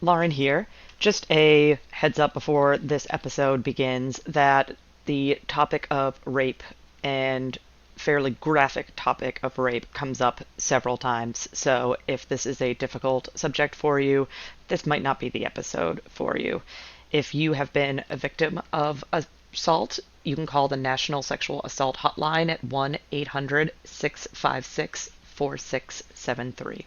Lauren here. Just a heads up before this episode begins that the topic of rape and fairly graphic topic of rape comes up several times. So if this is a difficult subject for you, this might not be the episode for you. If you have been a victim of assault, you can call the National Sexual Assault Hotline at 1-800-656-4673.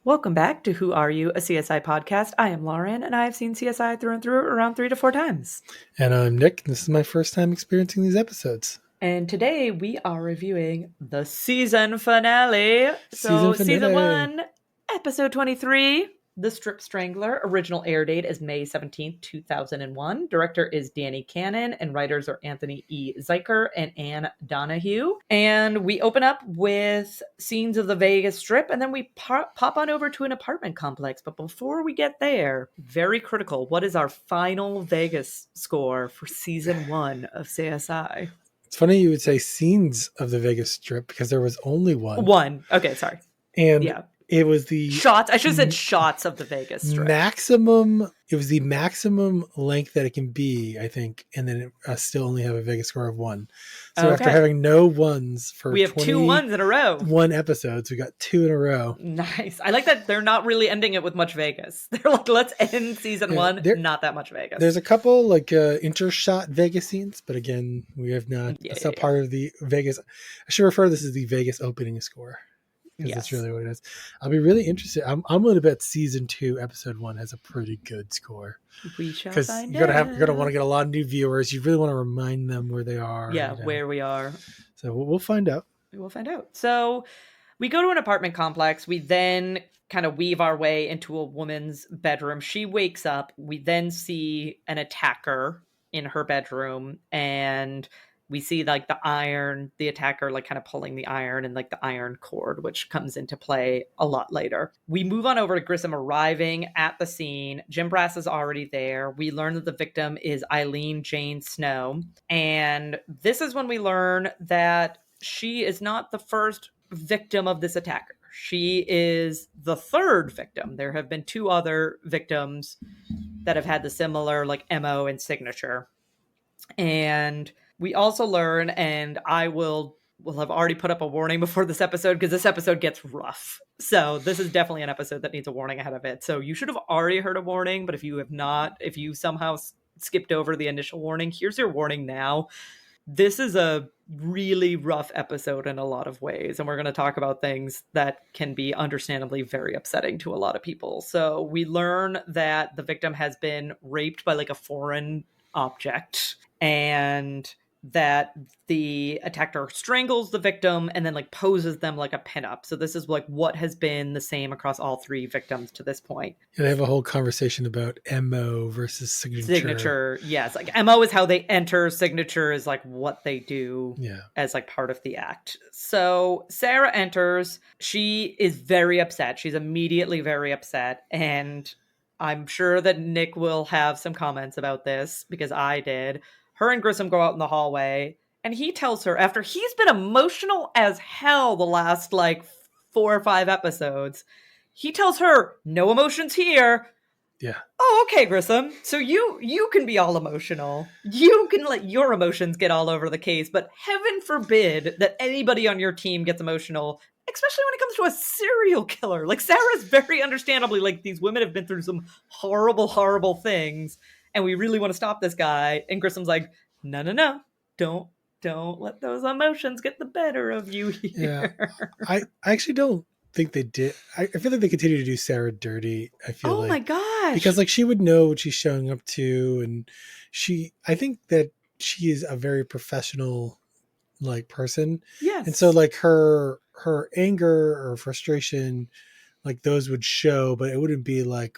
Welcome back to Who Are You, a CSI podcast. I am Lauren, and I have seen CSI through and through around 3 to 4 times. And I'm Nick, and this is my first time experiencing these episodes. And today we are reviewing the season finale. Season 1, episode 23, The Strip Strangler. Original air date is May 17th, 2001. Director is Danny Cannon, and writers are Anthony E. Zeiker and Ann Donahue. And we open up with scenes of the Vegas Strip, and then we pop on over to an apartment complex. But before we get there, very critical, what is our final Vegas score for season 1 of CSI? It's funny you would say scenes of the Vegas Strip because there was only one. One. Okay, sorry. And it was the shots. I should have said shots of the Vegas Strip. It was the maximum length that it can be, I think, and then it still only have a Vegas score of 1. So after having no ones for we have 2 ones in a row. 1 episodes, we got 2 in a row. Nice. I like that they're not really ending it with much Vegas. They're like, let's end season 1, not that much Vegas. There's a couple like intershot Vegas scenes, but again, we have not. That's not part of the Vegas. I should refer to this as the Vegas opening score. Because that's really what it is. I'll be really interested. I'm going to bet season 2, episode 1 has a pretty good score. We shall find out. Because you're going to want to get a lot of new viewers. You really want to remind them where they are. Yeah, where we are. So we'll find out. We'll find out. So we go to an apartment complex. We then kind of weave our way into a woman's bedroom. She wakes up. We then see an attacker in her bedroom, and we see like the attacker like kind of pulling the iron and like the iron cord, which comes into play a lot later. We move on over to Grissom arriving at the scene. Jim Brass is already there. We learn that the victim is Eileen Jane Snow. And this is when we learn that she is not the first victim of this attacker. She is the 3rd victim. There have been 2 other victims that have had the similar like MO and signature. And we also learn, and I will have already put up a warning before this episode because this episode gets rough. So this is definitely an episode that needs a warning ahead of it. So you should have already heard a warning, but if you have not, if you somehow skipped over the initial warning, here's your warning now. This is a really rough episode in a lot of ways, and we're going to talk about things that can be understandably very upsetting to a lot of people. So we learn that the victim has been raped by like a foreign object, and that the attacker strangles the victim and then like poses them like a pinup. So this is like what has been the same across all 3 victims to this point. And they have a whole conversation about MO versus signature. Yes. Like MO is how they enter. Signature is like what they do as like part of the act. So Sarah enters. She is very upset. She's immediately very upset. And I'm sure that Nick will have some comments about this because I did. Her and Grissom go out in the hallway, and he tells her, after he's been emotional as hell the last like 4 or 5 episodes, he tells her, no emotions here. Yeah. Oh, okay, Grissom. So you can be all emotional. You can let your emotions get all over the case, but heaven forbid that anybody on your team gets emotional, especially when it comes to a serial killer. Like, Sarah's very understandably, like, these women have been through some horrible, horrible things, and we really want to stop this guy. And Grissom's like, no, don't let those emotions get the better of you here. Yeah. I actually don't think they did. I feel like they continue to do Sarah dirty. I feel like, my gosh, because like she would know what she's showing up to, and I think that she is a very professional like person. Yes. And so like her anger or frustration, like those would show, but it wouldn't be like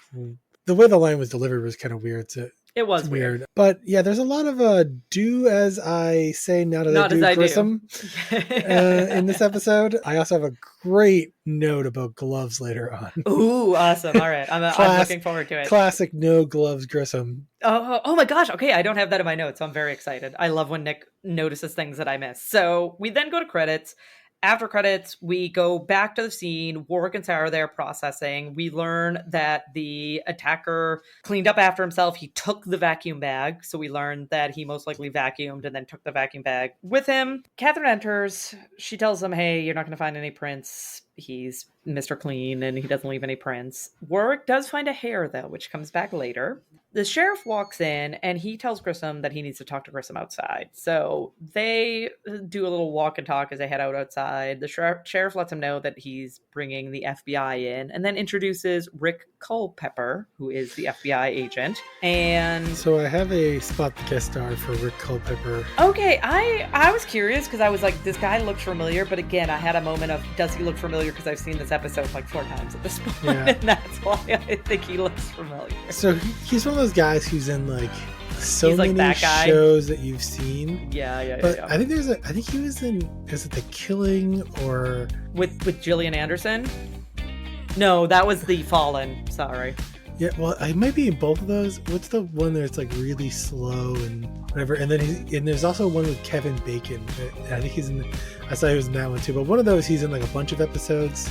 the way the line was delivered was kind of weird. So It was It's weird. But yeah, there's a lot of do as I say, not as Not I as do I Grissom do. in this episode. I also have a great note about gloves later on. Ooh, awesome. All right. I'm looking forward to it. Classic no gloves Grissom. Oh my gosh. Okay, I don't have that in my notes, so I'm very excited. I love when Nick notices things that I miss. So we then go to credits. After credits, we go back to the scene. Warwick and Sarah there processing. We learn that the attacker cleaned up after himself. He took the vacuum bag. So we learned that he most likely vacuumed and then took the vacuum bag with him. Catherine enters. She tells him, hey, you're not going to find any prints. He's Mr. Clean and he doesn't leave any prints. Warwick does find a hair, though, which comes back later. The sheriff walks in and he tells Grissom that he needs to talk to Grissom outside. So they do a little walk and talk as they head out outside. The sheriff lets him know that he's bringing the FBI in and then introduces Rick Culpepper, who is the FBI agent. And so I have a spot guest star for Rick Culpepper. Okay, I was curious because I was like, this guy looks familiar. But again, I had a moment of, does he look familiar? Because I've seen this episode like 4 times at this point. Yeah. And that's why I think he looks familiar. So he's one of those guys who's in like so many shows that you've seen. Yeah. But I think I think he was in, is it The Killing or with Gillian Anderson? No, that was The Fallen. Sorry. Yeah, well, I might be in both of those. What's the one that's like really slow and whatever? And then there's also one with Kevin Bacon. I think he's in. I saw he was in that one too. But one of those, he's in like a bunch of episodes.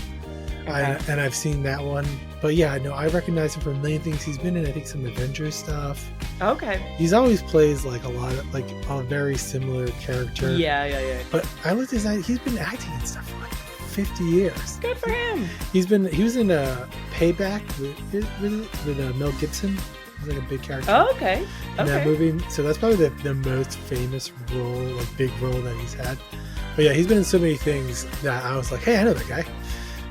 Okay. And I've seen that one. But yeah, no, I recognize him from many things he's been in. I think some Avengers stuff. Okay. He's always plays like a lot of like a very similar character. Yeah. But I looked at his, he's been acting and stuff for like 50 years. Good for him. He was in a Payback with Mel Gibson. He's like a big character. Oh, okay. In that movie. So that's probably the most famous role, like big role that he's had. But yeah, he's been in so many things that I was like, hey, I know that guy.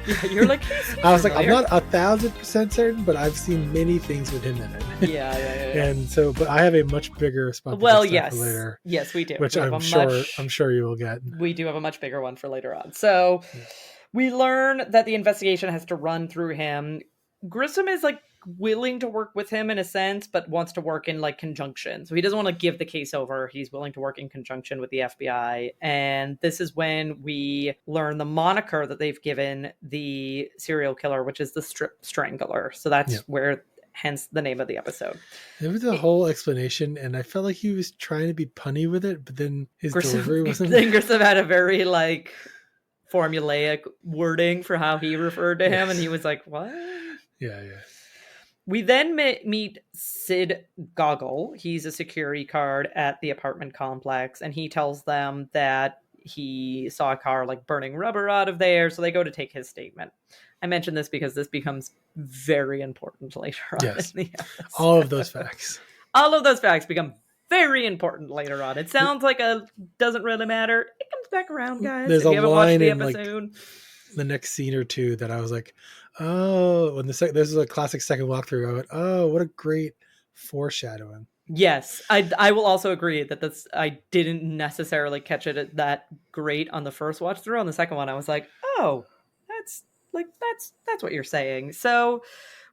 Yeah, you're like, I was like, I'm not 1,000% certain, but I've seen many things with him in it. Yeah. And so, but I have a much bigger spot. Well, yes, for later. Yes, we do. Which I'm sure you will get. We do have a much bigger one for later on. So we learn that the investigation has to run through him. Grissom is like willing to work with him in a sense, but wants to work in like conjunction. So he doesn't want to give the case over. He's willing to work in conjunction with the FBI. And this is when we learn the moniker that they've given the serial killer, which is the Strip Strangler. So that's where, hence the name of the episode. There was a whole explanation, and I felt like he was trying to be punny with it, but then his delivery wasn't. Grissom had a very like formulaic wording for how he referred to him, and he was like, what? Yeah. We then meet Sid Goggle. He's a security guard at the apartment complex, and he tells them that he saw a car like burning rubber out of there, so they go to take his statement. I mention this because this becomes very important later on in the episode. All of those facts. All of those facts become very important later on. It sounds like doesn't really matter. It comes back around, guys. There's if you a haven't line watched the in episode. Like the next scene or two that I was like, oh, when this is a classic second walkthrough. I went, oh, what a great foreshadowing. Yes, I will also agree that I didn't necessarily catch it that great on the first watch through. On the second one, I was like, oh, that's what you're saying. So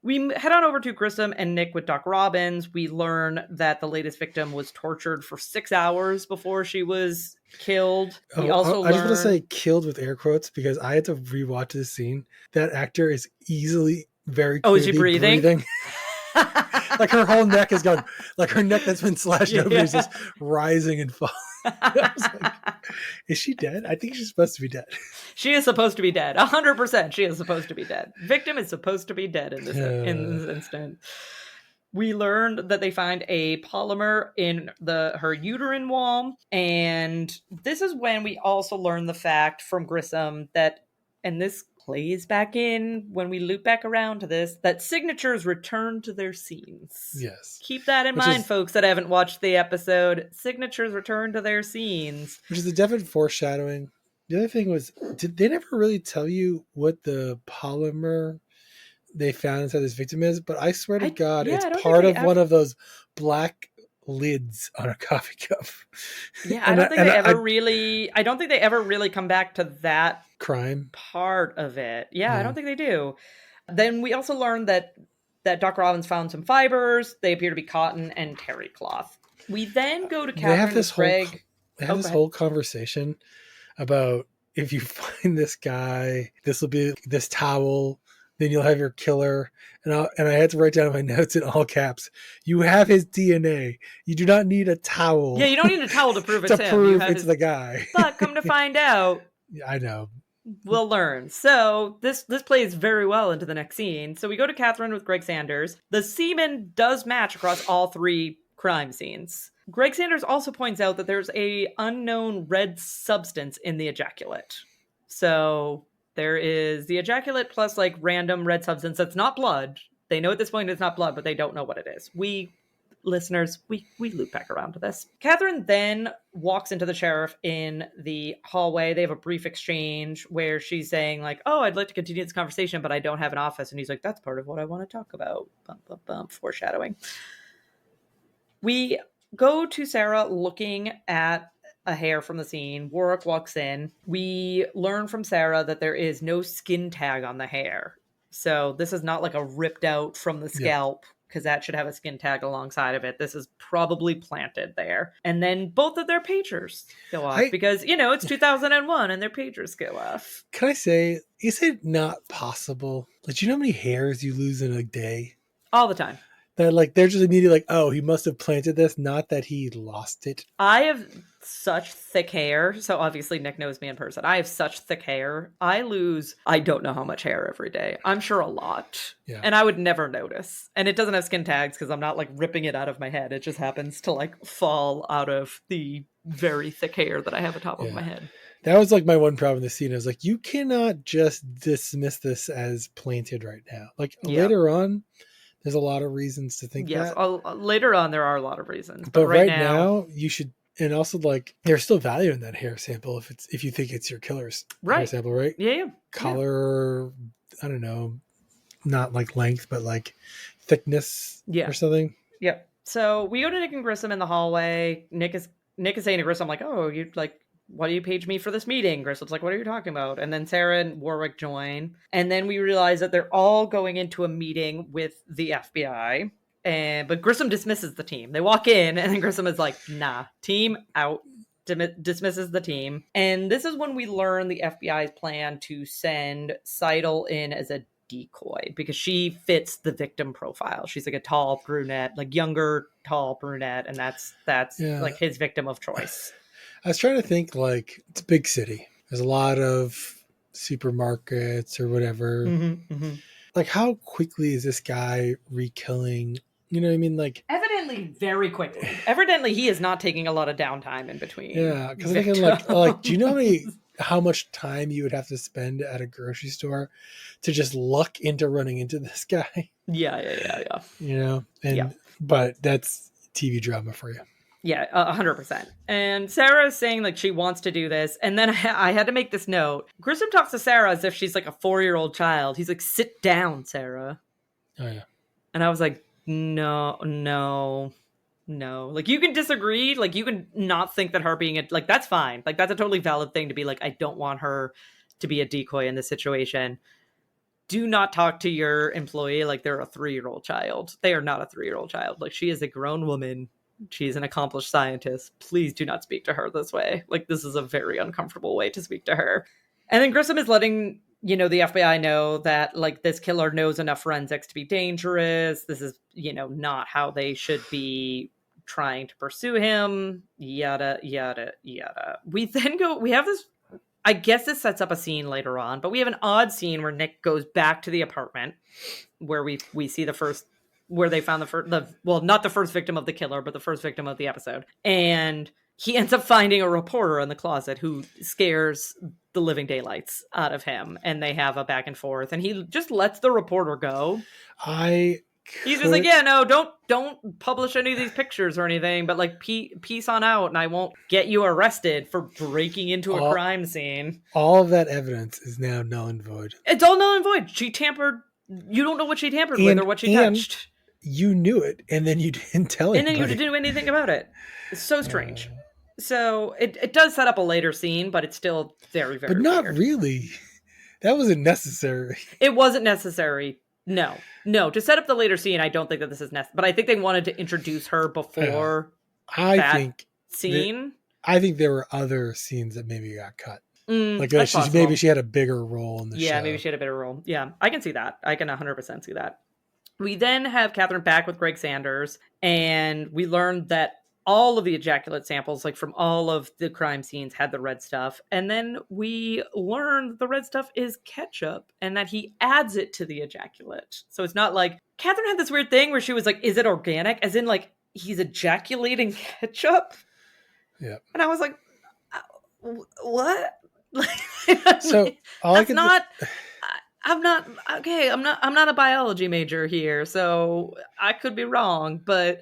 we head on over to Grissom and Nick with Doc Robbins. We learn that the latest victim was tortured for 6 hours before she was killed. We also I just want to say killed with air quotes because I had to rewatch this scene. That actor is easily very clearly is she breathing? Like her whole neck is gone. Like her neck that's been slashed open is just rising and falling. I was like, is she dead? I think she's supposed to be dead. She is supposed to be dead. 100%. She is supposed to be dead. Victim is supposed to be dead in this instant. We learned that they find a polymer in her uterine wall. And this is when we also learn the fact from Grissom that, and this plays back in when we loop back around to this, that signatures return to their scenes. Yes. Keep that in mind, folks that haven't watched the episode. Signatures return to their scenes. Which is a definite foreshadowing. The other thing was, did they never really tell you what the polymer they found inside this victim is? But I swear to God, it's part of one of those black lids on a coffee cup. Yeah, I don't think they ever really come back to that crime part of it. Yeah, I don't think they do. Then we also learned that that Dr. Robbins found some fibers. They appear to be cotton and terry cloth. We then go to Catherine with Greg. They have this whole conversation about, if you find this guy, this will be this towel, then you'll have your killer. And I had to write down in my notes in all caps, you have his DNA. You do not need a towel. Yeah, you don't need a towel to prove it's to him. prove it's the guy. But come to find out, I know. We'll learn. So this plays very well into the next scene. So we go to Catherine with Greg Sanders. The semen does match across all 3 crime scenes. Greg Sanders also points out that there's a unknown red substance in the ejaculate. So there is the ejaculate plus like random red substance that's not blood. They know at this point it's not blood, but they don't know what it is. Listeners, we loop back around to this. Catherine then walks into the sheriff in the hallway. They have a brief exchange where she's saying like, oh, I'd like to continue this conversation, but I don't have an office. And he's like, that's part of what I want to talk about. Bump, bump, bump, foreshadowing. We go to Sarah looking at a hair from the scene. Warwick walks in. We learn from Sarah that there is no skin tag on the hair. So this is not like a ripped out from the scalp, because that should have a skin tag alongside of it. This is probably planted there. And then both of their pagers go off because, it's 2001 and their pagers go off. Can I say, is it not possible? Like, do you know how many hairs you lose in a day? All the time. That like they're just immediately like, oh, he must have planted this, not that he lost it. I have such thick hair, so obviously Nick knows me in person. I have such thick hair. I don't know how much hair every day. I'm sure a lot. Yeah. And I would never notice. And it doesn't have skin tags because I'm not like ripping it out of my head. It just happens to like fall out of the very thick hair that I have atop of my head. That was like my one problem in the scene. I was like, you cannot just dismiss this as planted right now. Like later on, there's a lot of reasons to think that. Later on, there are a lot of reasons. But right now, you should, and also like, there's still value in that hair sample if you think it's your killer's hair sample, right? Yeah. Color, I don't know, not like length, but like thickness or something. Yep. So we go to Nick and Grissom in the hallway. Nick is saying to Grissom, like, oh, you like, why do you page me for this meeting? Grissom's like, what are you talking about? And then Sarah and Warwick join. And then we realize that they're all going into a meeting with the FBI. But Grissom dismisses the team. They walk in and then Grissom is like, nah, team out. Dismisses the team. And this is when we learn the FBI's plan to send Seidel in as a decoy because she fits the victim profile. She's like a tall brunette, like younger, tall brunette. And that's like his victim of choice. I was trying to think, like, it's a big city. There's a lot of supermarkets or whatever. Like, how quickly is this guy re-killing? You know what I mean? Like, evidently very quickly. Evidently he is not taking a lot of downtime in between. Yeah, because I'm thinking like, do you know how much time you would have to spend at a grocery store to just luck into running into this guy? Yeah. You know? But that's TV drama for you. Yeah, 100%. And Sarah is saying like she wants to do this. And then I had to make this note. Grissom talks to Sarah as if she's like a 4-year-old child. He's like, sit down, Sarah. Oh, yeah. And I was like, no. Like, you can disagree. Like, you can not think that her being like, that's fine. Like, that's a totally valid thing to be like, I don't want her to be a decoy in this situation. Do not talk to your employee like they're a 3-year-old child. They are not a 3-year-old child. Like, she is a grown woman. She's an accomplished scientist. Please do not speak to her this way. Like, this is a very uncomfortable way to speak to her. And then Grissom is letting, the FBI know that, like, this killer knows enough forensics to be dangerous. This is, not how they should be trying to pursue him. Yada, yada, yada. We have this, I guess this sets up a scene later on, but we have an odd scene where Nick goes back to the apartment where we see the first, where they found not the first victim of the killer, but the first victim of the episode. And he ends up finding a reporter in the closet who scares the living daylights out of him. And they have a back and forth. And he just lets the reporter go. He's just like, yeah, no, don't publish any of these pictures or anything. But like, peace on out. And I won't get you arrested for breaking into a crime scene. All of that evidence is now null and void. It's all null and void. She tampered. You don't know what she tampered with or what she touched. You knew it, and then you didn't tell anybody. And then you didn't do anything about it. It's so strange. So it does set up a later scene, but it's still very, very But not weird. Really. That wasn't necessary. It wasn't necessary. No. To set up the later scene, I don't think that this is necessary. But I think they wanted to introduce her before that scene. I think there were other scenes that maybe got cut. Like maybe she had a bigger role in the show. Yeah, maybe she had a bigger role. Yeah, I can see that. I can 100% see that. We then have Catherine back with Greg Sanders, and we learned that all of the ejaculate samples, like from all of the crime scenes, had the red stuff. And then we learned the red stuff is ketchup and that he adds it to the ejaculate. So it's not like Catherine had this weird thing where she was like, is it organic? As in, like, he's ejaculating ketchup? Yeah. And I was like, what? So I'm not a biology major here, so I could be wrong, but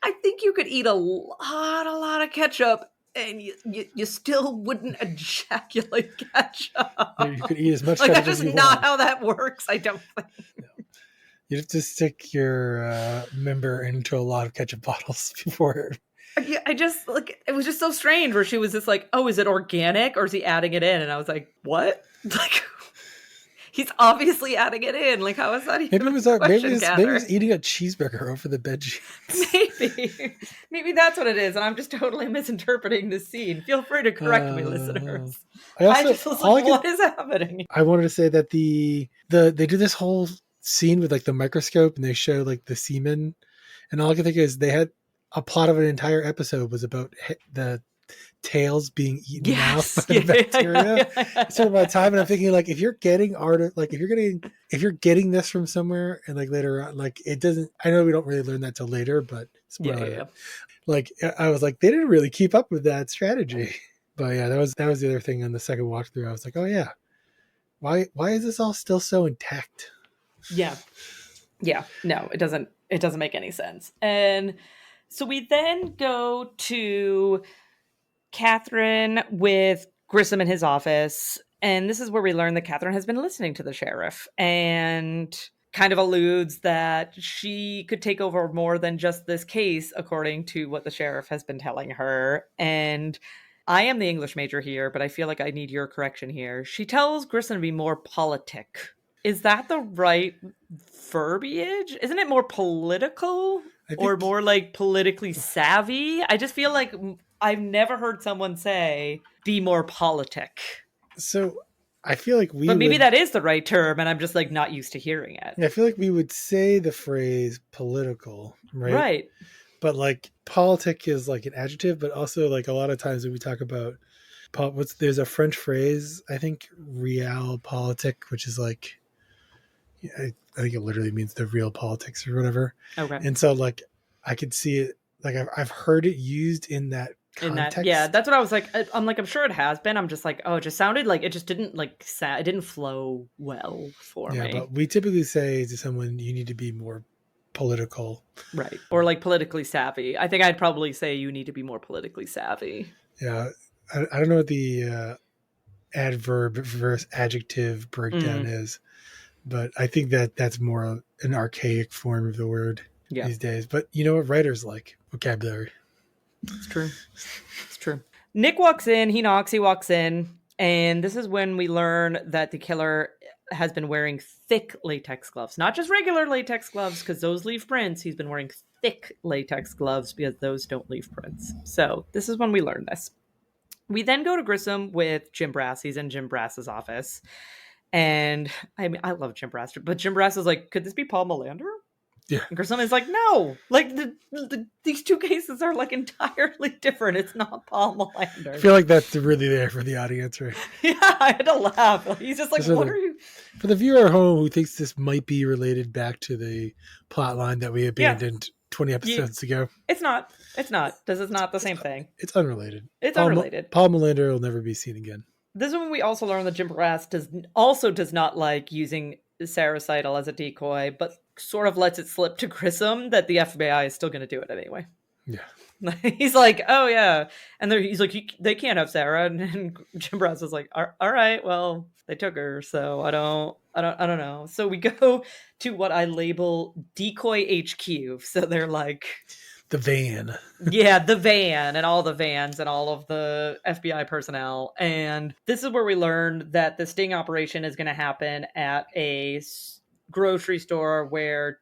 I think you could eat a lot of ketchup and you still wouldn't ejaculate ketchup. You could eat as much like ketchup that's as you just not want. how that works, I don't think. No. You have to stick your member into a lot of ketchup bottles before. Yeah, I just like it was just so strange where she was just like, "Oh, is it organic or is he adding it in?" And I was like, "What?" Like, he's obviously adding it in. Like, how is that even? Maybe it was eating a cheeseburger over the bed sheets. Maybe that's what it is, and I'm just totally misinterpreting this scene. Feel free to correct me, listeners. I just was like, what is happening? I wanted to say that they do this whole scene with like the microscope, and they show like the semen, and all I can think is they had a plot of an entire episode was about the tails being eaten out by the bacteria. So by the time, and I'm thinking like if you're getting if you're getting this from somewhere, and like later on, like it doesn't. I know we don't really learn that till later, but like I was like they didn't really keep up with that strategy. But yeah, that was the other thing on the second walk through. I was like, oh yeah, why is this all still so intact? Yeah. No, it doesn't make any sense. And so we then go to Catherine with Grissom in his office. And this is where we learn that Catherine has been listening to the sheriff and kind of alludes that she could take over more than just this case, according to what the sheriff has been telling her. And I am the English major here, but I feel like I need your correction here. She tells Grissom to be more politic. Is that the right verbiage? Isn't it more political or more like politically savvy? I just feel like I've never heard someone say be more politic. So I feel like but maybe that is the right term and I'm just like not used to hearing it. I feel like we would say the phrase political, right? Right. But like politic is like an adjective, but also like a lot of times when we talk about there's a French phrase, I think realpolitik, which is like, I think it literally means the real politics or whatever. Okay. And so like I could see it, like I've heard it used in that context. Yeah, that's what I was like. I'm sure it has been. I'm just like, oh, it just sounded like it just didn't like it didn't flow well for me. Yeah, but we typically say to someone, you need to be more political. Right. Or like politically savvy. I think I'd probably say you need to be more politically savvy. Yeah. I don't know what the adverb versus adjective breakdown is, but I think that's more an archaic form of the word these days. But you know what writers like? Vocabulary. It's true. It's true. Nick walks in, he knocks, he walks in, and this is when we learn that the killer has been wearing thick latex gloves. Not just regular latex gloves, because those leave prints. He's been wearing thick latex gloves because those don't leave prints. So this is when we learn this. We then go to Grissom with Jim Brass. He's in Jim Brass's office. And I mean, I love Jim Brass, but Jim Brass is like, could this be Paul Melander? Yeah. And Grissom is like, no, like these two cases are like entirely different. It's not Paul Melander. I feel like that's really there for the audience, right? Yeah, I had to laugh. He's just like, what are you? For the viewer at home who thinks this might be related back to the plot line that we abandoned 20 episodes ago. It's not. It's not. This is not the same thing. It's unrelated. It's unrelated. Paul Melander will never be seen again. This is when we also learn that Jim Brass does not like using Sarah Seidel as a decoy, but sort of lets it slip to Grissom that the FBI is still going to do it anyway. Yeah. He's like, oh yeah. And he's like, they can't have Sarah. And Jim Brass is like, all right, well, they took her. So I don't know. So we go to what I label decoy HQ. So they're like, the van. Yeah, the van and all the vans and all of the FBI personnel. And this is where we learned that the sting operation is going to happen at a grocery store where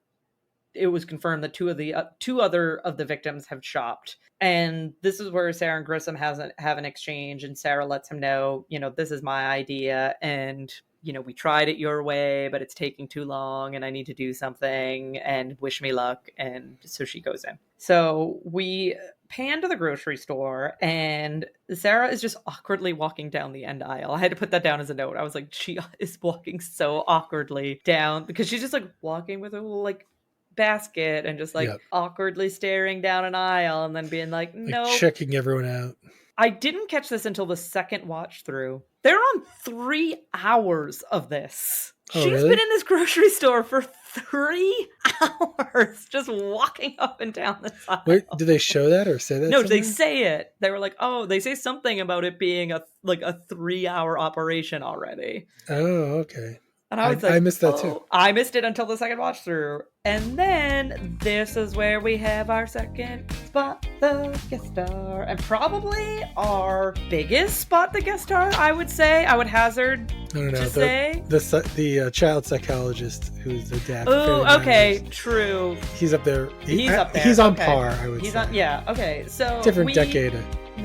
it was confirmed that two other of the victims have shopped. And this is where Sarah and Grissom have an exchange, and Sarah lets him know, this is my idea, and we tried it your way, but it's taking too long, and I need to do something, and wish me luck. And so she goes in. So we pan to the grocery store, and Sarah is just awkwardly walking down the end aisle. I had to put that down as a note. I was like, she is walking so awkwardly down, because she's just like walking with her little like basket and just like awkwardly staring down an aisle and then being like, no, checking everyone out. I didn't catch this until the second watch through. They're on 3 hours of this. She's been in this grocery store for 3 hours just walking up and down this aisle. Wait, do they show that or say that? No, somewhere? They say it. They were like, they say something about it being a 3-hour operation already. Oh, okay. And I was like, I missed that too. I missed it until the second watch through. And then this is where we have our second Spot the Guest Star. And probably our biggest Spot the Guest Star, I would say. I would hazard to say. The child psychologist who's the dad. Oh, okay. True. He's up there. He's up there. He's on par, I would say. Yeah, okay. So different decade.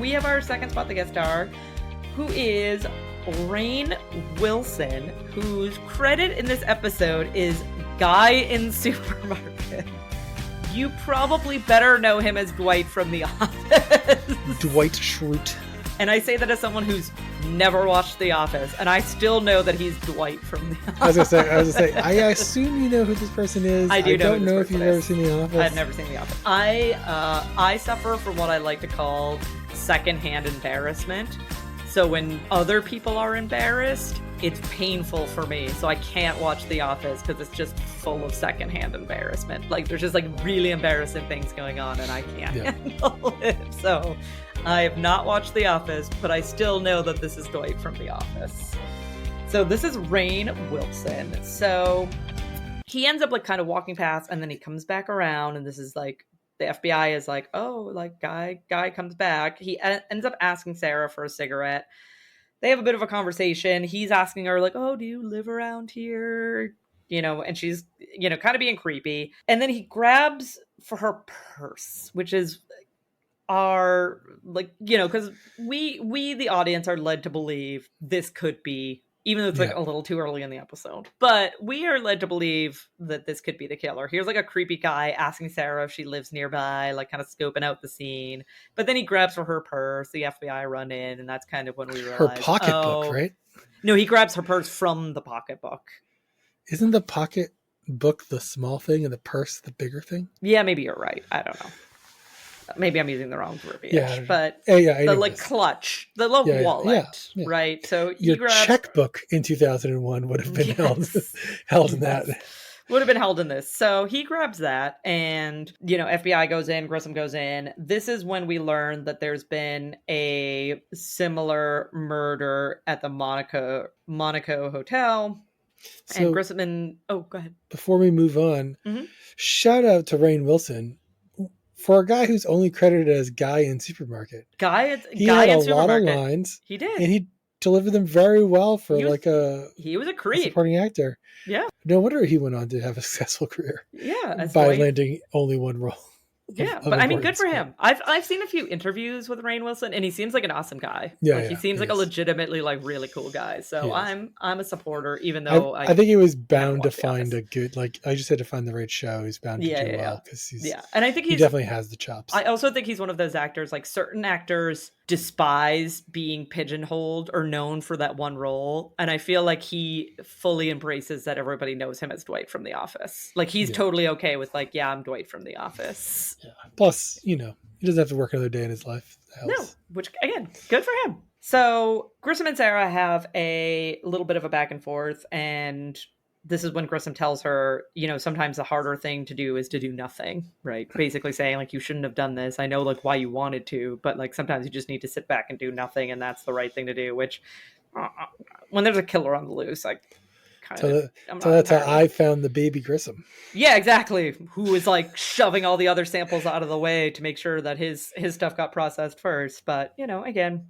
We have our second Spot the Guest Star, who is Rainn Wilson, whose credit in this episode is Guy in Supermarket. You probably better know him as Dwight from The Office. Dwight Schrute. And I say that as someone who's never watched The Office, and I still know that he's Dwight from The Office. I was gonna say, I assume you know who this person is. I don't know if you've ever seen The Office. I've never seen The Office. I suffer from what I like to call secondhand embarrassment. So when other people are embarrassed, it's painful for me. So I can't watch The Office because it's just full of secondhand embarrassment. Like there's just like really embarrassing things going on and I can't handle it. So I have not watched The Office, but I still know that this is Dwight from The Office. So this is Rainn Wilson. So he ends up like kind of walking past and then he comes back around and this is like, the FBI is like, oh, like guy comes back. He ends up asking Sarah for a cigarette. They have a bit of a conversation. He's asking her like, oh, do you live around here? And she's, kind of being creepy. And then he grabs for her purse, which is our, like, because we, the audience, are led to believe this could be, even though it's like a little too early in the episode. But we are led to believe that this could be the killer. Here's like a creepy guy asking Sarah if she lives nearby, like kind of scoping out the scene. But then he grabs for her purse. The FBI run in, and that's kind of when we realize her pocketbook, right? No, he grabs her purse from the pocketbook. Isn't the pocketbook the small thing and the purse the bigger thing? Yeah, maybe you're right. I don't know. Maybe I'm using the wrong verbiage, but the clutch, the little wallet, right? So your checkbook in 2001 would have been held in that. Would have been held in this. So he grabs that and, FBI goes in, Grissom goes in. This is when we learn that there's been a similar murder at the Monaco Hotel. So, and Grissom go ahead. Before we move on, shout out to Rainn Wilson. For a guy who's only credited as Guy in Supermarket. He had a lot of lines. He did. And he delivered them very well for he was a creep. Supporting actor. Yeah. No wonder he went on to have a successful career. Yeah. By landing only one role. Yeah, but I mean, good for him. I've seen a few interviews with Rainn Wilson, and he seems like an awesome guy. He seems like a legitimately like really cool guy. So I'm a supporter, even though I think he was bound to find a good, like I just had to find the right show. He's bound to do well because and I think he definitely has the chops. I also think he's one of those actors. Like certain actors despise being pigeonholed or known for that one role, and I feel like he fully embraces that everybody knows him as Dwight from The Office. Like he's totally okay with like, I'm Dwight from The Office. Yeah. Plus, he doesn't have to work another day in his life. No, which again, good for him. So Grissom and Sarah have a little bit of a back and forth, and this is when Grissom tells her, sometimes the harder thing to do is to do nothing, right? Basically saying like, you shouldn't have done this. I know like why you wanted to, but like sometimes you just need to sit back and do nothing, and that's the right thing to do. Which, when there's a killer on the loose, like. So that's how I found the baby Grissom. Yeah, exactly. Who was like shoving all the other samples out of the way to make sure that his stuff got processed first. But, again,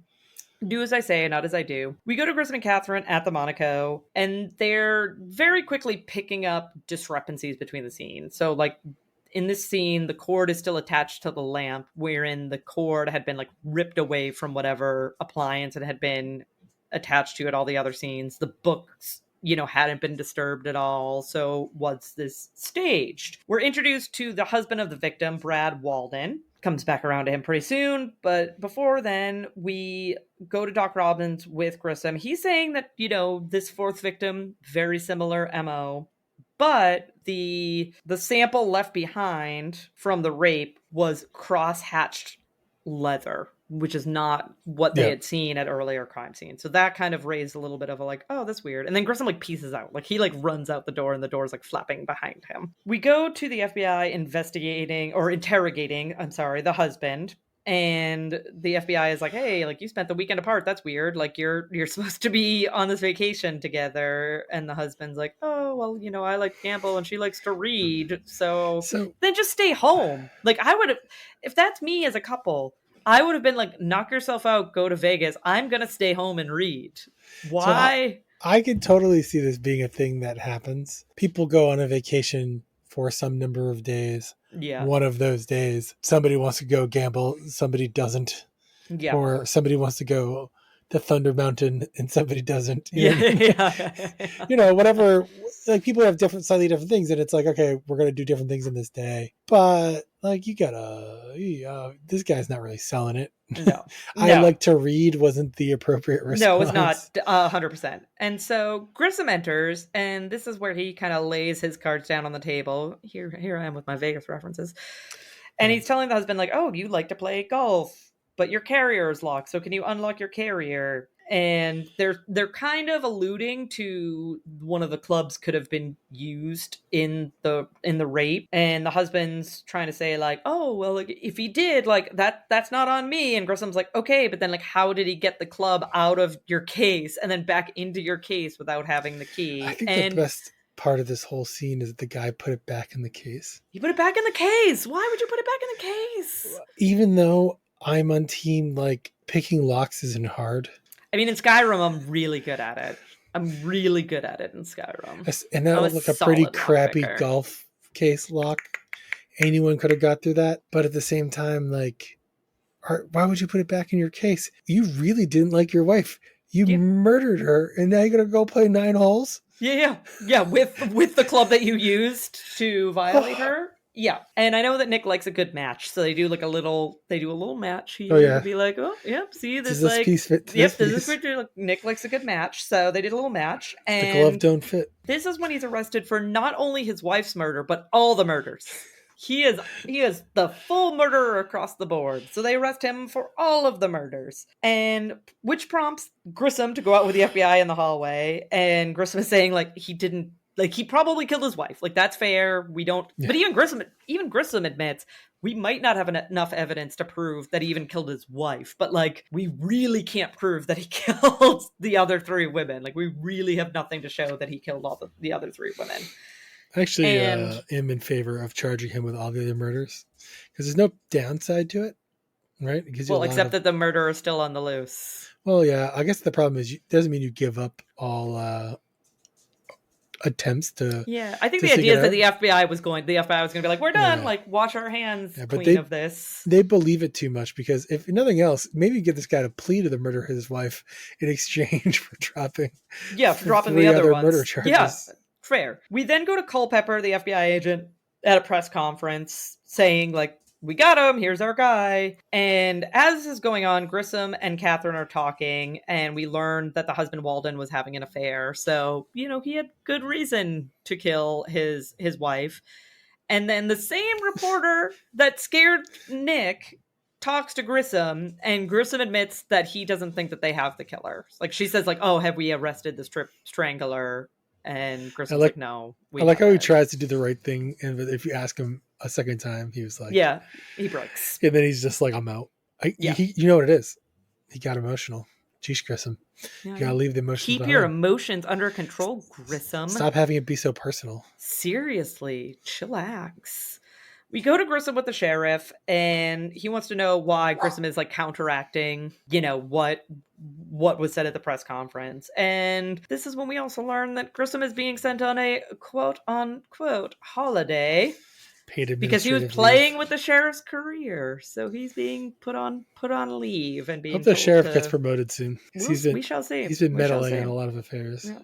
Do as I say, not as I do. We go to Grissom and Catherine at the Monaco, and they're very quickly picking up discrepancies between the scenes. So, like, in this scene, the cord is still attached to the lamp, wherein the cord had been, like, ripped away from whatever appliance it had been attached to at all the other scenes. The books, hadn't been disturbed at all. So, was this staged? We're introduced to the husband of the victim, Brad Walden. Comes back around to him pretty soon. But before then, we go to Doc Robbins with Grissom. He's saying that, this fourth victim, very similar MO. But the sample left behind from the rape was cross-hatched leather, which is not what they had seen at earlier crime scenes. So that kind of raised a little bit of a like, oh, that's weird. And then Grissom like pieces out. Like he like runs out the door and the door's like flapping behind him. We go to the FBI interrogating, the husband. And the FBI is like, hey, like you spent the weekend apart. That's weird. Like you're supposed to be on this vacation together. And the husband's like, oh, well, I like to gamble and she likes to read. So then just stay home. Like I would have, if that's me as a couple, I would have been like, knock yourself out, go to Vegas. I'm going to stay home and read. Why? So I could totally see this being a thing that happens. People go on a vacation for some number of days. Yeah. One of those days, somebody wants to go gamble, somebody doesn't. Yeah. Or somebody wants to go to Thunder Mountain and somebody doesn't. Whatever. Like people have slightly different things, and it's like, okay, we're going to do different things in this day. But like this guy's not really selling it. No. I like to read wasn't the appropriate response. No, it's not 100%. And so Grissom enters, and this is where he kind of lays his cards down on the table. Here I am with my Vegas references. And he's telling the husband like, oh, you like to play golf, but your carrier is locked. So can you unlock your carrier? And they're kind of alluding to one of the clubs could have been used in the rape, and the husband's trying to say like, oh well, like if he did, like that's not on me. And Grissom's like, okay, but then like how did he get the club out of your case and then back into your case without having the key? I think the best part of this whole scene is that the guy put it back in the case. He put it back in the case. Why would you put it back in the case? Even though I'm on team like picking locks isn't hard. I mean, in Skyrim, I'm really good at it. I'm really good at it in Skyrim. And that was like a pretty crappy golf case lock. Anyone could have got through that. But at the same time, like, why would you put it back in your case? You really didn't like your wife. You murdered her, and now you're going to go play 9 holes? Yeah. With the club that you used to violate her. Yeah, and I know that Nick likes a good match, so they do a little match. He'd be like, oh, yep, see this like, piece fit to yep, this piece. Nick likes a good match, so they did a little match, and the glove don't fit. This is when he's arrested for not only his wife's murder, but all the murders. He is the full murderer across the board. So they arrest him for all of the murders, and which prompts Grissom to go out with the FBI in the hallway, and Grissom is saying like he didn't. Like, he probably killed his wife. Like, that's fair. We don't... Yeah. But even Grissom admits, we might not have enough evidence to prove that he even killed his wife. But, like, we really can't prove that he killed the other 3 women. Like, we really have nothing to show that he killed all the other 3 women. I actually am in favor of charging him with all the other murders. Because there's no downside to it, right? Well, except that the murderer is still on the loose. Well, yeah. I guess the problem is it doesn't mean you give up all... attempts to I think the idea is that the FBI was going to be like, we're done, like wash our hands clean of this. They believe it too much, because if nothing else, maybe get this guy to plead to the murder of his wife in exchange for dropping the other ones. Murder charges. Yeah, fair. We then go to Culpepper, the FBI agent, at a press conference saying like, we got him, here's our guy. And as this is going on, Grissom and Catherine are talking, and we learn that the husband Walden was having an affair. So, he had good reason to kill his wife. And then the same reporter that scared Nick talks to Grissom, and Grissom admits that he doesn't think that they have the killer. Like, she says like, oh, have we arrested the Strip Strangler? And Grissom's like, no. I like how he tries to do the right thing, and if you ask him a second time, he was like, yeah, he breaks. And then he's just like, I'm out. You know what it is. He got emotional. Jeez, Grissom. You gotta leave the emotions behind. Your emotions under control, Grissom. Stop having it be so personal. Seriously, chillax. We go to Grissom with the sheriff, and he wants to know why Grissom is like counteracting, what was said at the press conference. And this is when we also learn that Grissom is being sent on a quote unquote holiday because he was playing with the sheriff's career. So he's being put on leave and being Hope the sheriff gets promoted soon. We shall see. He's been meddling in a lot of affairs. Yeah.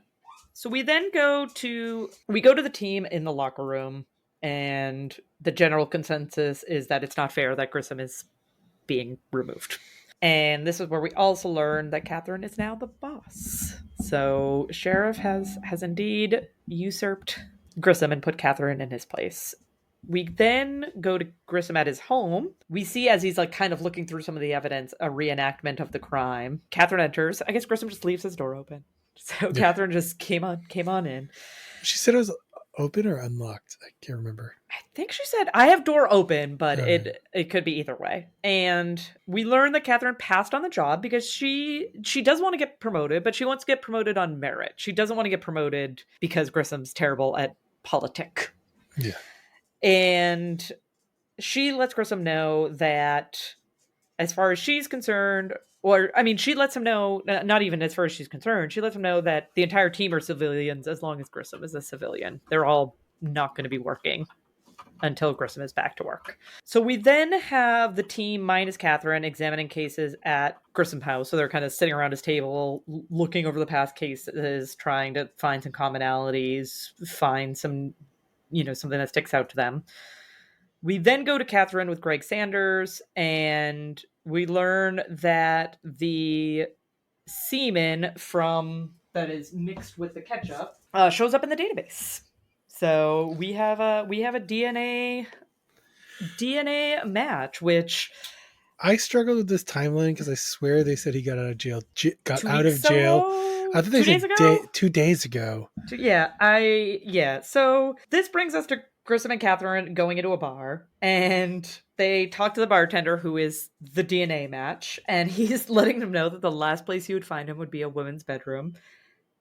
So we then go to the team in the locker room, and the general consensus is that it's not fair that Grissom is being removed. And this is where we also learn that Catherine is now the boss. So Sheriff has indeed usurped Grissom and put Catherine in his place. We then go to Grissom at his home. We see, as he's like kind of looking through some of the evidence, a reenactment of the crime. Catherine enters. I guess Grissom just leaves his door open. So Catherine just came on in. She said it was open or unlocked. I can't remember. I think she said, I have door open, but it could be either way. And we learn that Catherine passed on the job because she does want to get promoted, but she wants to get promoted on merit. She doesn't want to get promoted because Grissom's terrible at politic. Yeah. And she lets Grissom know that as far as she's concerned, she lets him know, not even as far as she's concerned, she lets him know that the entire team are civilians as long as Grissom is a civilian. They're all not going to be working until Grissom is back to work. So we then have the team minus Catherine examining cases at Grissom's house. So they're kind of sitting around his table, looking over the past cases, trying to find some commonalities, find some, something that sticks out to them. We then go to Catherine with Greg Sanders, and we learn that the semen that is mixed with the ketchup shows up in the database. So we have a DNA match, which I struggled with this timeline because I swear they said he got out of jail. I think they said 2 days ago. So this brings us to Grissom and Catherine going into a bar, and they talk to the bartender, who is the DNA match, and he's letting them know that the last place you would find him would be a women's bedroom.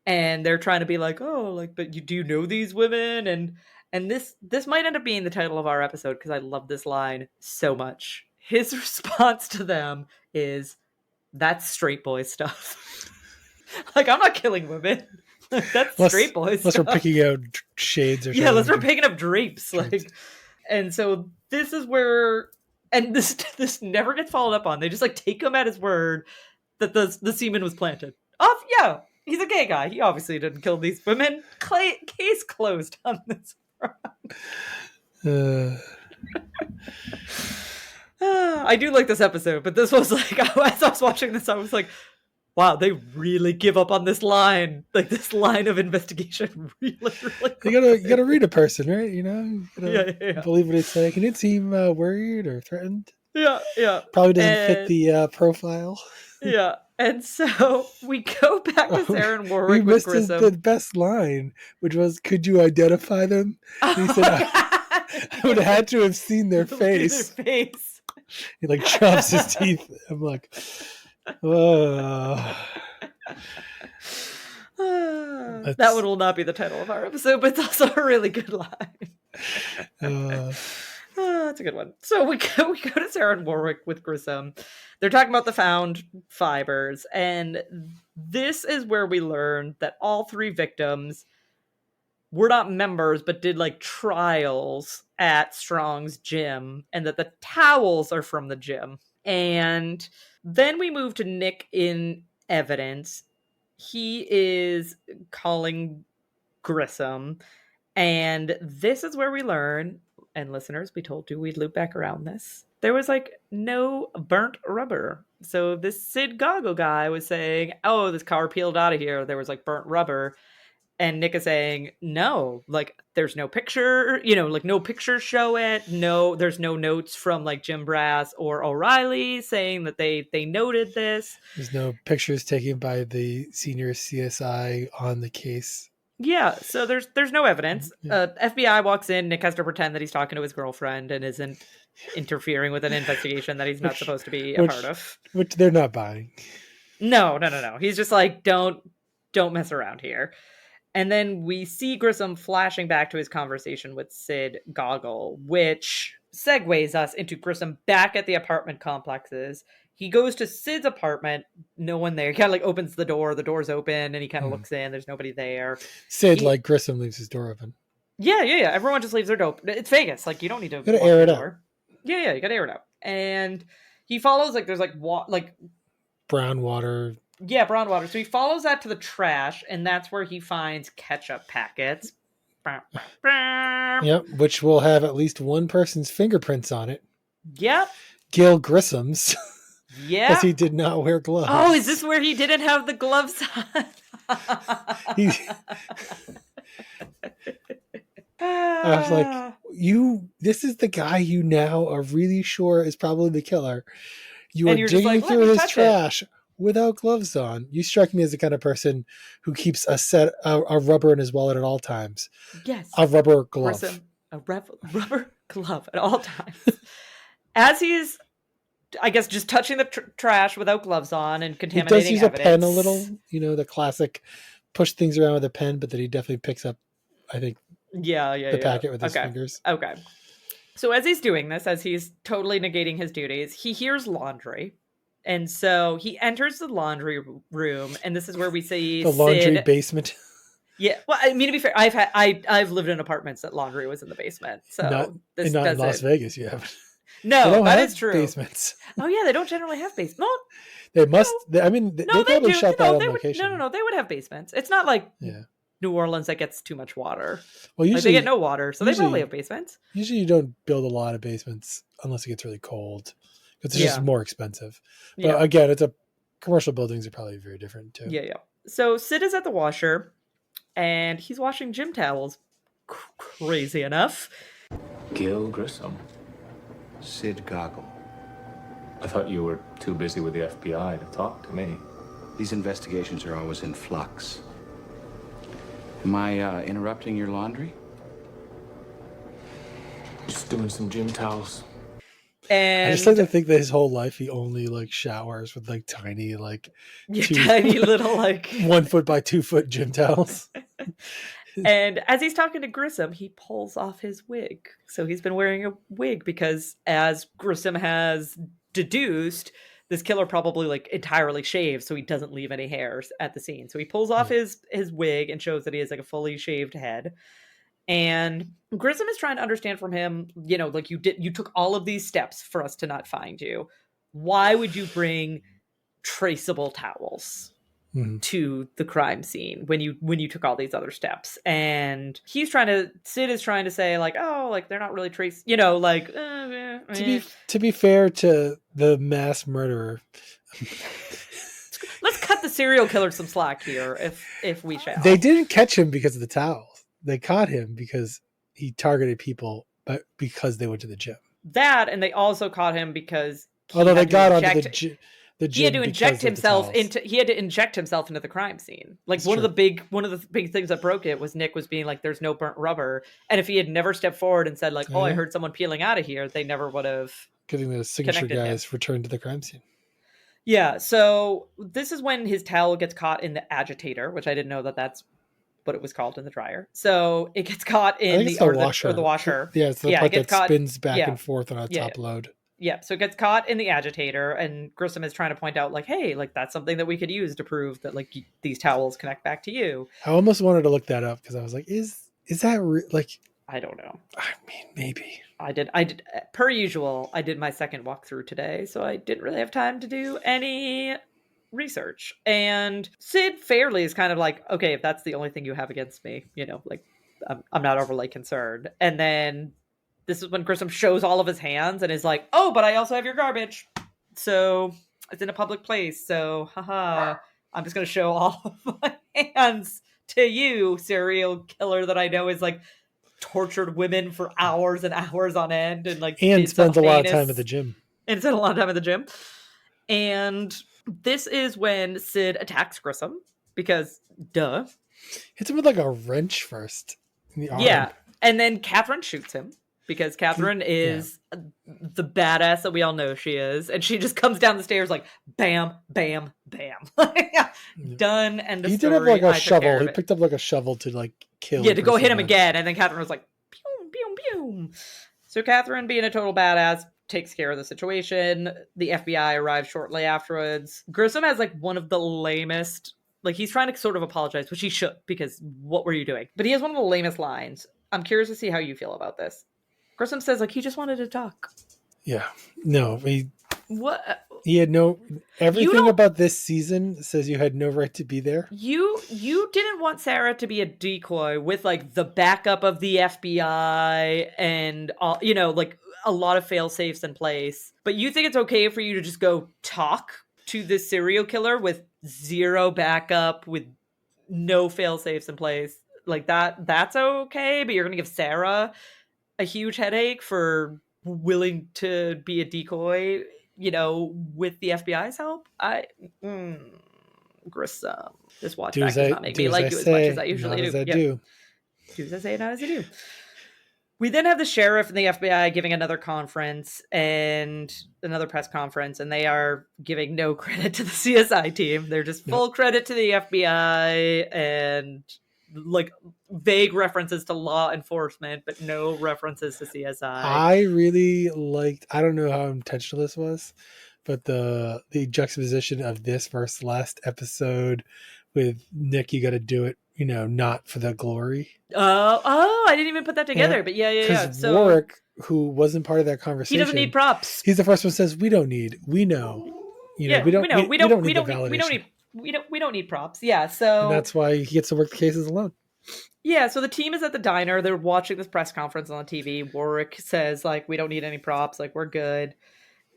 And they're trying to be like, but do you know these women? And this might end up being the title of our episode because I love this line so much. His response to them is, "That's straight boy stuff." Like, I'm not killing women. That's straight boy stuff. Unless we're picking out shades or something. Yeah, unless we're picking up drapes. And so this is where, and this never gets followed up on. They just take him at his word that the semen was planted. Yeah. He's a gay guy. He obviously didn't kill these women. Case closed on this front. I do like this episode, but this was as I was watching this, I was like, wow, they really give up on this line. This line of investigation really, really You gotta read a person, right? You gotta believe what they say. Can it seem worried or threatened? Yeah. Probably doesn't fit the profile. Yeah. And so we go back to Sarah and Warwick with Grissom. The best line, which was, "Could you identify them?" And he said, "I would have had to have seen their face." He chops his teeth. I'm like, oh. That one will not be the title of our episode, but it's also a really good line. That's a good one. So we go to Sarah and Warwick with Grissom. They're talking about the found fibers, and this is where we learn that all 3 victims were not members, but did trials at Strong's gym, and that the towels are from the gym. And then we move to Nick in evidence. He is calling Grissom, and this is where we learn, and listeners, we told you we'd loop back around this, there was no burnt rubber. So this Sid Goggle guy was saying, oh, this car peeled out of here, there was burnt rubber. And Nick is saying, no, there's no picture, no pictures show it. No, there's no notes from Jim Brass or O'Reilly saying that they noted this. There's no pictures taken by the senior CSI on the case. Yeah, so there's no evidence. FBI walks in. Nick has to pretend that he's talking to his girlfriend and isn't interfering with an investigation that he's not supposed to be a part of. Which they're not buying. No. He's just don't mess around here. And then we see Grissom flashing back to his conversation with Sid Goggle, which segues us into Grissom back at the apartment complexes. He goes to Sid's apartment, no one there. He kind of like opens the door's open, and he kind of looks in, there's nobody there. Sid, like Grissom, leaves his door open. Yeah. Everyone just leaves their door open. It's Vegas. Like, you don't need to gotta air it out. Yeah, you gotta air it out. And he follows, like, there's like brown water. Yeah, brown water. So he follows that to the trash, and that's where he finds ketchup packets. Yep, which will have at least one person's fingerprints on it. Yep. Gil Grissom's. Yeah. Because he did not wear gloves. Oh, is this where he didn't have the gloves on? I was like, this is the guy you now are really sure is probably the killer. You are digging through his trash without gloves on. You strike me as the kind of person who keeps a rubber in his wallet at all times. Yes. A rubber glove. A rubber glove at all times. As he's, I guess, just touching the trash without gloves on and contaminating evidence. He does use a pen a little, the classic push things around with a pen, but then he definitely picks up, I think, the packet with his fingers. Okay. So as he's doing this, as he's totally negating his duties, he hears laundry. And so he enters the laundry room, and this is where we see the laundry basement. Yeah, well, I mean, to be fair, I've lived in apartments that laundry was in the basement. So not in Las Vegas, you haven't. No, that is true. Basements. Oh yeah, they don't generally have basements. No, they must. They probably shut that on location. No, they would have basements. It's not like New Orleans that gets too much water. Well, usually they get no water, so they probably have basements. Usually, you don't build a lot of basements unless it gets really cold. It's just more expensive. But again, it's commercial buildings are probably very different too. Yeah. So Sid is at the washer, and he's washing gym towels. Crazy enough. Gil Grissom. Sid Goggle. I thought you were too busy with the FBI to talk to me. These investigations are always in flux. Am I interrupting your laundry? Just doing some gym towels. And I just like to think that his whole life he only showers with tiny tiny little 1 foot by 2 foot gym towels. And as he's talking to Grissom, he pulls off his wig. So he's been wearing a wig because, as Grissom has deduced, this killer probably entirely shaves so he doesn't leave any hairs at the scene. So he pulls off his wig and shows that he has a fully shaved head. And Grissom is trying to understand from him, you took all of these steps for us to not find you. Why would you bring traceable towels to the crime scene when you took all these other steps? And Sid is trying to say they're not really to be fair to the mass murderer. Let's cut the serial killer some slack here if we shall. They didn't catch him because of the towels. They caught him because he targeted people, but because they went to the gym. That, and they also caught him because they got onto the gym. He had to inject himself into the crime scene. One of the big things that broke it was Nick was being there's no burnt rubber, and if he had never stepped forward and said I heard someone peeling out of here, they never would have. Getting the signature guys returned to the crime scene. Yeah, so this is when his towel gets caught in the agitator, which I didn't know that's what it was called in the dryer. So it gets caught in the washer. The washer. Yeah, it's the part that spins back and forth on a top load. Yeah, so it gets caught in the agitator, and Grissom is trying to point out, hey, that's something that we could use to prove that, these towels connect back to you. I almost wanted to look that up because I was like, is that I don't know. I mean, maybe. I did. Per usual, I did my second walkthrough today, so I didn't really have time to do any research. And Sid fairly is kind of okay, if that's the only thing you have against me, I'm not overly concerned. And then this is when Grissom shows all of his hands and is oh, but I also have your garbage, so it's in a public place, so haha, I'm just gonna show all of my hands to you, serial killer that I know is tortured women for hours and hours on end and spends a lot of time at the gym. And this is when Sid attacks Grissom because, duh. Hits him with a wrench first in the arm. Yeah, and then Catherine shoots him. because Catherine is the badass that we all know she is. And she just comes down the stairs like, bam, bam, bam. Done. And he did have like a shovel. He picked up like a shovel to like kill. Yeah, to go hit him again. And then Catherine was like, pew, pew, pew. So Catherine, being a total badass, takes care of the situation. The FBI arrives shortly afterwards. Grissom has like one of the lamest, like he's trying to sort of apologize, which he should, because what were you doing? But he has one of the lamest lines. I'm curious to see how you feel about this. Grissom says like he just wanted to talk. Yeah. No, what? He had no, everything about this season says you had no right to be there. You didn't want Sarah to be a decoy with like the backup of the FBI and all, you know, like a lot of fail safes in place. But you think it's okay for you to just go talk to this serial killer with zero backup, with no fail safes in place. Like that's okay, but you're gonna give Sarah a huge headache for willing to be a decoy, you know, with the FBI's help. Grissom. This watch back does not make me like you as much as I usually do. Do as I say, not as I do. We then have the sheriff and the FBI giving another conference and another press conference, and they are giving no credit to the CSI team. They're just full credit to the FBI and like vague references to law enforcement, but no references to CSI. I really liked, I don't know how intentional this was, but the juxtaposition of this versus last episode with Nick, you got to do it, you know, not for the glory. I didn't even put that together, but yeah. So Warwick, who wasn't part of that conversation, he doesn't need props. He's the first one who says, we don't need props. Yeah. So and that's why he gets to work the cases alone. Yeah, so the team is at the diner. They're watching this press conference on the TV. Warwick says, like, we don't need any props. Like, we're good.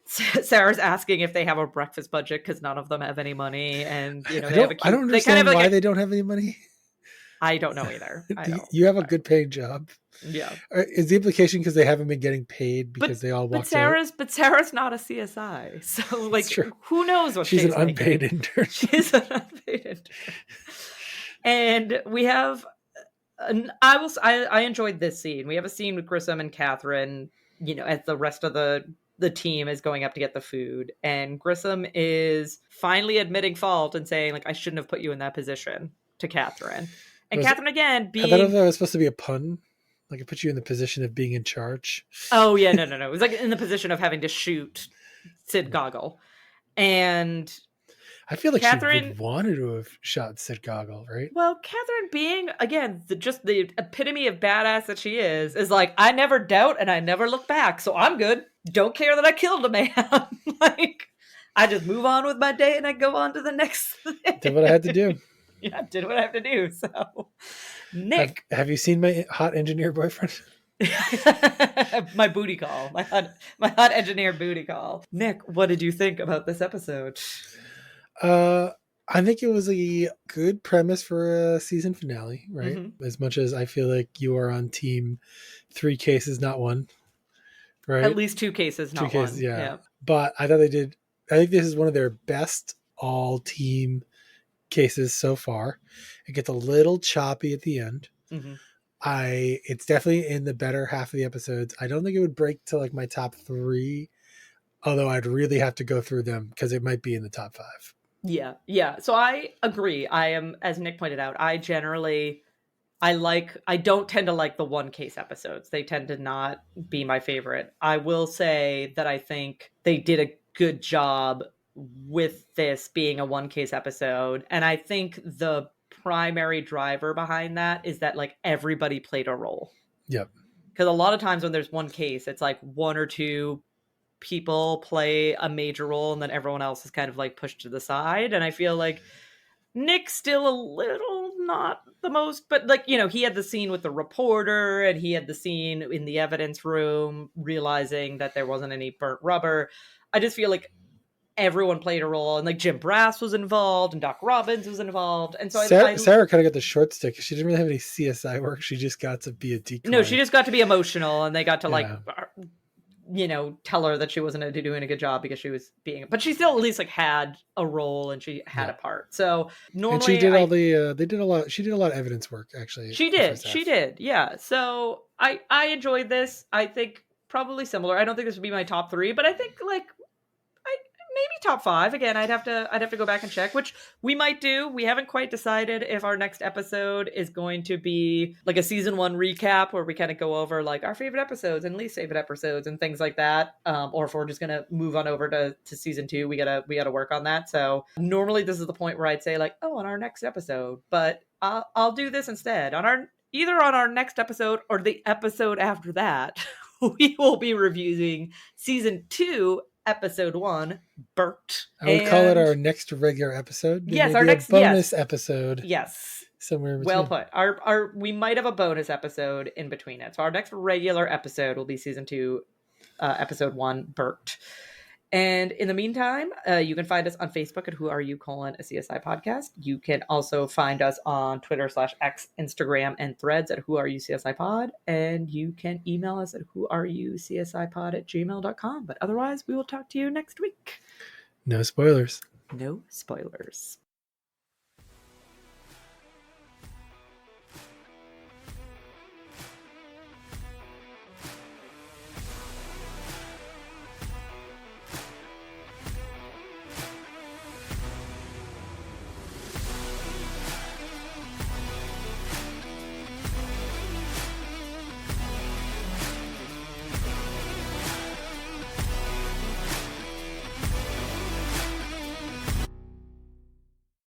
Sarah's asking if they have a breakfast budget because none of them have any money. And, you know, I don't understand why they don't have any money. I don't know either. You have a good paying job. Yeah. Is the implication because they haven't been getting paid because they all walked out? But Sarah's not a CSI. So, like, who knows what she's an unpaid intern. She's an unpaid intern. And we have... I enjoyed this scene. We have a scene with Grissom and Catherine, you know, as the rest of the team is going up to get the food. And Grissom is finally admitting fault and saying, like, I shouldn't have put you in that position to Catherine. And Catherine, again, being... I thought that was supposed to be a pun. Like, it put you in the position of being in charge. Oh, yeah, no. It was like in the position of having to shoot Sid Goggle. And... I feel like Catherine she would wanted to have shot Sid Goggle, right? Well, Catherine being, again, just the epitome of badass that she is like, I never doubt and I never look back, so I'm good. Don't care that I killed a man. Like, I just move on with my day and I go on to the next thing. Did what I had to do. Yeah, did what I have to do. So, Nick. Have you seen my hot engineer boyfriend? My booty call. My hot engineer booty call. Nick, what did you think about this episode? I think it was a good premise for a season finale, right? Mm-hmm. As much as I feel like you are on team 3 cases, not 1, right? At least 2 cases, not 1. Yeah. But I think this is one of their best all team cases so far. It gets a little choppy at the end. Mm-hmm. It's definitely in the better half of the episodes. I don't think it would break to like my top 3, although I'd really have to go through them because it might be in the top 5. Yeah. So I agree. I am, as Nick pointed out, I don't tend to like the 1 case episodes. They tend to not be my favorite. I will say that I think they did a good job with this being a 1 case episode. And I think the primary driver behind that is that like everybody played a role. Yep. Because a lot of times when there's 1 case, it's like 1 or 2 people play a major role and then everyone else is kind of like pushed to the side. And I feel like Nick's still a little not the most, but like, you know, he had the scene with the reporter and he had the scene in the evidence room realizing that there wasn't any burnt rubber. I just feel like everyone played a role, and like Jim Brass was involved and Doc Robbins was involved. And so Sarah kind of got the short stick. She didn't really have any CSI work. She just got to be a decoy. No, she just got to be emotional, and they got to like tell her that she wasn't doing a good job because she was but she still at least like had a role and she had a part. So normally, and she did all the they did a lot. She did a lot of evidence work actually. She did, yeah. So I enjoyed this. I think probably similar. I don't think this would be my top 3, but I think like maybe top 5. Again, I'd have to go back and check, which we might do. We haven't quite decided if our next episode is going to be like a season 1 recap where we kind of go over like our favorite episodes and least favorite episodes and things like that, or if we're just gonna move on over to season 2. We gotta work on that. So normally this is the point where I'd say like, oh, on our next episode, but I'll do this instead either on our next episode or the episode after that. We will be reviewing season 2, episode 1, Bert. I would call it our next regular episode. Yes, our next bonus episode. Yes, somewhere in between. Well put. Our we might have a bonus episode in between it. So our next regular episode will be season 2, episode 1, Bert. And in the meantime, you can find us on Facebook at Who Are You, a CSI podcast. You can also find us on Twitter /X, Instagram, and Threads at Who Are You CSI Pod. And you can email us at whoareyoucsipod@gmail.com. But otherwise, we will talk to you next week. No spoilers. No spoilers.